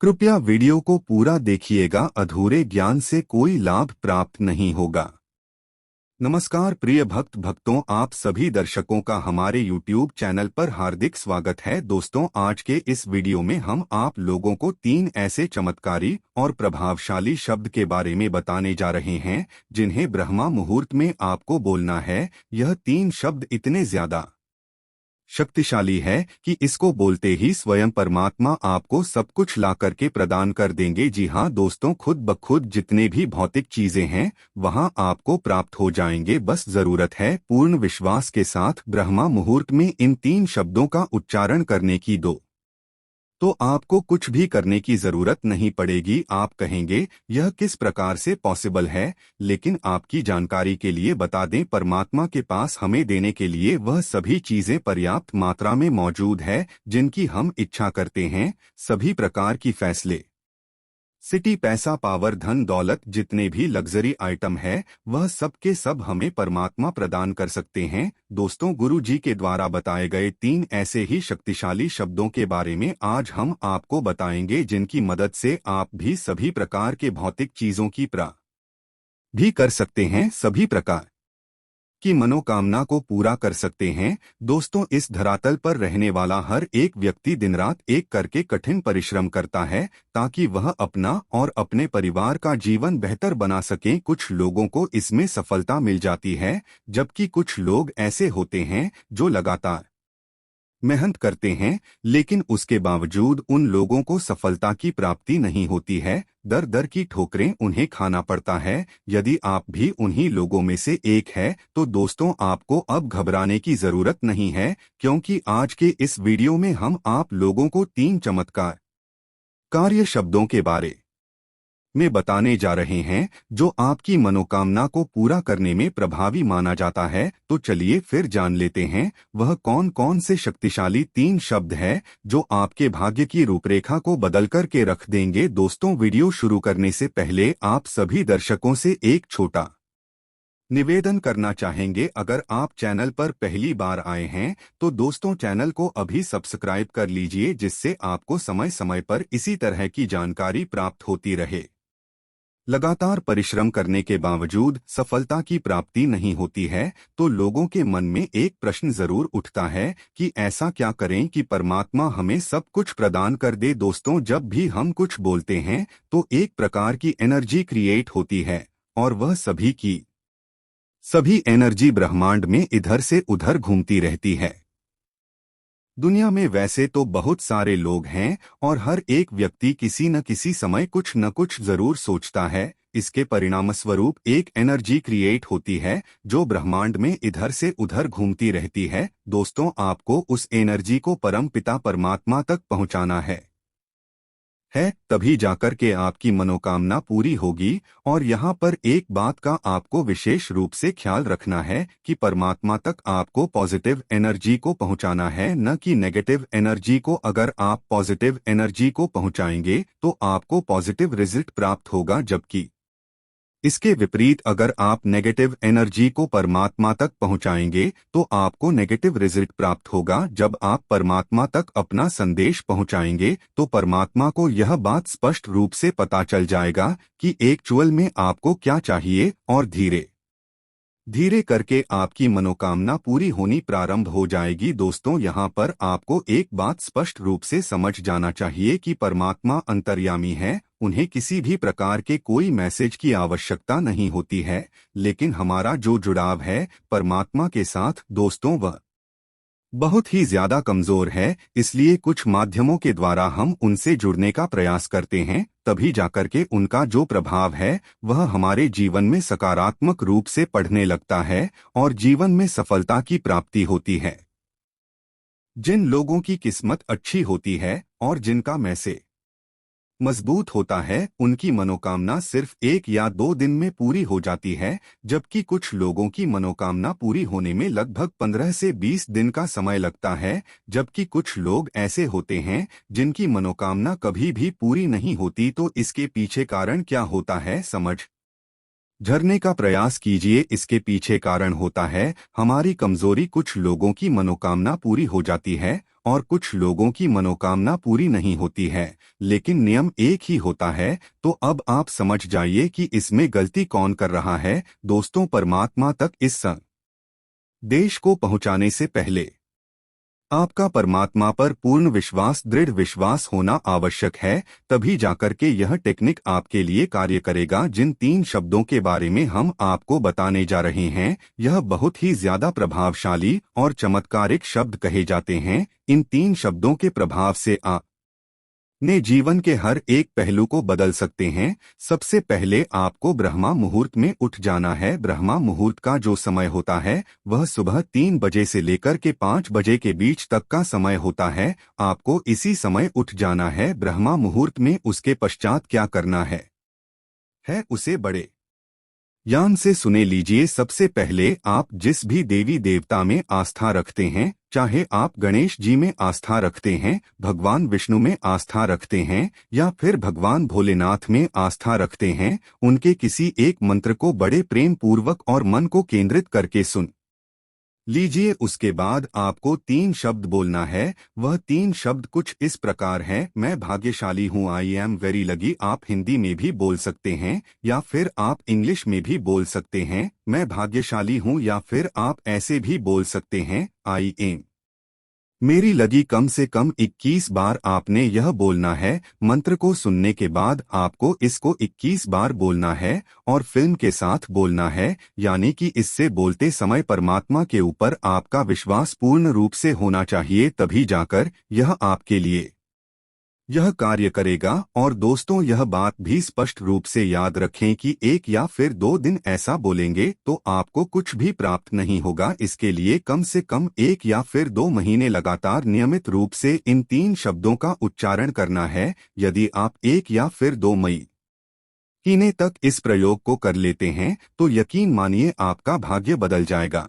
कृपया वीडियो को पूरा देखिएगा, अधूरे ज्ञान से कोई लाभ प्राप्त नहीं होगा। नमस्कार प्रिय भक्तों, आप सभी दर्शकों का हमारे YouTube चैनल पर हार्दिक स्वागत है। दोस्तों, आज के इस वीडियो में हम आप लोगों को 3 ऐसे चमत्कारी और प्रभावशाली शब्द के बारे में बताने जा रहे हैं जिन्हें ब्रह्मा मुहूर्त में आपको बोलना है। यह 3 शब्द इतने ज्यादा शक्तिशाली है कि इसको बोलते ही स्वयं परमात्मा आपको सब कुछ ला करके प्रदान कर देंगे। जी हाँ दोस्तों, खुद ब खुद जितने भी भौतिक चीजें हैं वहाँ आपको प्राप्त हो जाएंगे। बस जरूरत है पूर्ण विश्वास के साथ ब्रह्मा मुहूर्त में इन 3 शब्दों का उच्चारण करने की। तो आपको कुछ भी करने की जरूरत नहीं पड़ेगी। आप कहेंगे यह किस प्रकार से पॉसिबल है, लेकिन आपकी जानकारी के लिए बता दें, परमात्मा के पास हमें देने के लिए वह सभी चीजें पर्याप्त मात्रा में मौजूद है जिनकी हम इच्छा करते हैं। सभी प्रकार की फैसले, सिटी, पैसा, पावर, धन दौलत, जितने भी लग्जरी आइटम है वह सब के सब हमें परमात्मा प्रदान कर सकते हैं। दोस्तों, गुरु जी के द्वारा बताए गए 3 ऐसे ही शक्तिशाली शब्दों के बारे में आज हम आपको बताएंगे जिनकी मदद से आप भी सभी प्रकार के भौतिक चीजों की भी कर सकते हैं, सभी प्रकार की मनोकामना को पूरा कर सकते हैं। दोस्तों, इस धरातल पर रहने वाला हर एक व्यक्ति दिन रात एक करके कठिन परिश्रम करता है ताकि वह अपना और अपने परिवार का जीवन बेहतर बना सके। कुछ लोगों को इसमें सफलता मिल जाती है, जबकि कुछ लोग ऐसे होते हैं जो लगातार मेहनत करते हैं लेकिन उसके बावजूद उन लोगों को सफलता की प्राप्ति नहीं होती है। दर दर की ठोकरें उन्हें खाना पड़ता है। यदि आप भी उन्हीं लोगों में से एक है तो दोस्तों, आपको अब घबराने की जरूरत नहीं है, क्योंकि आज के इस वीडियो में हम आप लोगों को 3 चमत्कार कार्य शब्दों के बारे में बताने जा रहे हैं जो आपकी मनोकामना को पूरा करने में प्रभावी माना जाता है। तो चलिए फिर जान लेते हैं वह कौन कौन से शक्तिशाली 3 शब्द है जो आपके भाग्य की रूपरेखा को बदल कर के रख देंगे। दोस्तों, वीडियो शुरू करने से पहले आप सभी दर्शकों से एक छोटा निवेदन करना चाहेंगे। अगर आप चैनल पर पहली बार आए हैं तो दोस्तों, चैनल को अभी सब्सक्राइब कर लीजिए, जिससे आपको समय समय पर इसी तरह की जानकारी प्राप्त होती रहे। लगातार परिश्रम करने के बावजूद सफलता की प्राप्ति नहीं होती है तो लोगों के मन में एक प्रश्न जरूर उठता है कि ऐसा क्या करें कि परमात्मा हमें सब कुछ प्रदान कर दे। दोस्तों, जब भी हम कुछ बोलते हैं तो एक प्रकार की एनर्जी क्रिएट होती है और वह सभी एनर्जी ब्रह्मांड में इधर से उधर घूमती रहती है। दुनिया में वैसे तो बहुत सारे लोग हैं और हर एक व्यक्ति किसी न किसी समय कुछ न कुछ जरूर सोचता है। इसके परिणामस्वरूप एक एनर्जी क्रिएट होती है जो ब्रह्मांड में इधर से उधर घूमती रहती है। दोस्तों, आपको उस एनर्जी को परम पिता परमात्मा तक पहुंचाना है, तभी जाकर के आपकी मनोकामना पूरी होगी। और यहाँ पर एक बात का आपको विशेष रूप से ख्याल रखना है कि परमात्मा तक आपको पॉजिटिव एनर्जी को पहुँचाना है, न कि नेगेटिव एनर्जी को। अगर आप पॉजिटिव एनर्जी को पहुँचाएंगे तो आपको पॉजिटिव रिजल्ट प्राप्त होगा, जबकि इसके विपरीत अगर आप नेगेटिव एनर्जी को परमात्मा तक पहुंचाएंगे तो आपको नेगेटिव रिजल्ट प्राप्त होगा। जब आप परमात्मा तक अपना संदेश पहुंचाएंगे तो परमात्मा को यह बात स्पष्ट रूप से पता चल जाएगा कि एक्चुअल में आपको क्या चाहिए, और धीरे धीरे करके आपकी मनोकामना पूरी होनी प्रारंभ हो जाएगी। दोस्तों, यहाँ पर आपको एक बात स्पष्ट रूप से समझ जाना चाहिए कि परमात्मा अंतर्यामी है, उन्हें किसी भी प्रकार के कोई मैसेज की आवश्यकता नहीं होती है। लेकिन हमारा जो जुड़ाव है परमात्मा के साथ दोस्तों, वह बहुत ही ज्यादा कमजोर है। इसलिए कुछ माध्यमों के द्वारा हम उनसे जुड़ने का प्रयास करते हैं, तभी जाकर के उनका जो प्रभाव है वह हमारे जीवन में सकारात्मक रूप से पड़ने लगता है और जीवन में सफलता की प्राप्ति होती है। जिन लोगों की किस्मत अच्छी होती है और जिनका मैसेज मजबूत होता है, उनकी मनोकामना सिर्फ 1 या 2 दिन में पूरी हो जाती है, जबकि कुछ लोगों की मनोकामना पूरी होने में लगभग 15 से 20 दिन का समय लगता है। जबकि कुछ लोग ऐसे होते हैं जिनकी मनोकामना कभी भी पूरी नहीं होती। तो इसके पीछे कारण क्या होता है, समझ झरने का प्रयास कीजिए। इसके पीछे कारण होता है हमारी कमजोरी। कुछ लोगों की मनोकामना पूरी हो जाती है और कुछ लोगों की मनोकामना पूरी नहीं होती है, लेकिन नियम एक ही होता है। तो अब आप समझ जाइए कि इसमें गलती कौन कर रहा है। दोस्तों, परमात्मा तक इस देश को पहुंचाने से पहले आपका परमात्मा पर पूर्ण विश्वास, दृढ़ विश्वास होना आवश्यक है। तभी जाकर के यह टेक्निक आपके लिए कार्य करेगा। जिन 3 शब्दों के बारे में हम आपको बताने जा रहे हैं, यह बहुत ही ज्यादा प्रभावशाली और चमत्कारिक शब्द कहे जाते हैं। इन 3 शब्दों के प्रभाव से आप ने जीवन के हर एक पहलू को बदल सकते हैं। सबसे पहले आपको ब्रह्मा मुहूर्त में उठ जाना है। ब्रह्मा मुहूर्त का जो समय होता है वह सुबह 3 बजे से लेकर के 5 बजे के बीच तक का समय होता है। आपको इसी समय उठ जाना है ब्रह्मा मुहूर्त में। उसके पश्चात क्या करना है उसे बड़े ध्यान से सुने लीजिए। सबसे पहले आप जिस भी देवी देवता में आस्था रखते हैं, चाहे आप गणेश जी में आस्था रखते हैं, भगवान विष्णु में आस्था रखते हैं या फिर भगवान भोलेनाथ में आस्था रखते हैं, उनके किसी एक मंत्र को बड़े प्रेम पूर्वक और मन को केंद्रित करके सुन लीजिए। उसके बाद आपको 3 शब्द बोलना है। वह 3 शब्द कुछ इस प्रकार हैं। मैं भाग्यशाली हूँ, आई एम वेरी लकी। आप हिंदी में भी बोल सकते हैं या फिर आप इंग्लिश में भी बोल सकते हैं, मैं भाग्यशाली हूँ, या फिर आप ऐसे भी बोल सकते हैं, आई एम मेरी लगी। कम से कम 21 बार आपने यह बोलना है। मंत्र को सुनने के बाद आपको इसको 21 बार बोलना है और फिल्म के साथ बोलना है, यानी कि इससे बोलते समय परमात्मा के ऊपर आपका विश्वास पूर्ण रूप से होना चाहिए, तभी जाकर यह आपके लिए यह कार्य करेगा। और दोस्तों, यह बात भी स्पष्ट रूप से याद रखें कि 1 या फिर 2 दिन ऐसा बोलेंगे तो आपको कुछ भी प्राप्त नहीं होगा। इसके लिए कम से कम 1 या फिर 2 महीने लगातार नियमित रूप से इन 3 शब्दों का उच्चारण करना है। यदि आप 1 या फिर 2 महीने तक इस प्रयोग को कर लेते हैं तो यकीन मानिए आपका भाग्य बदल जाएगा।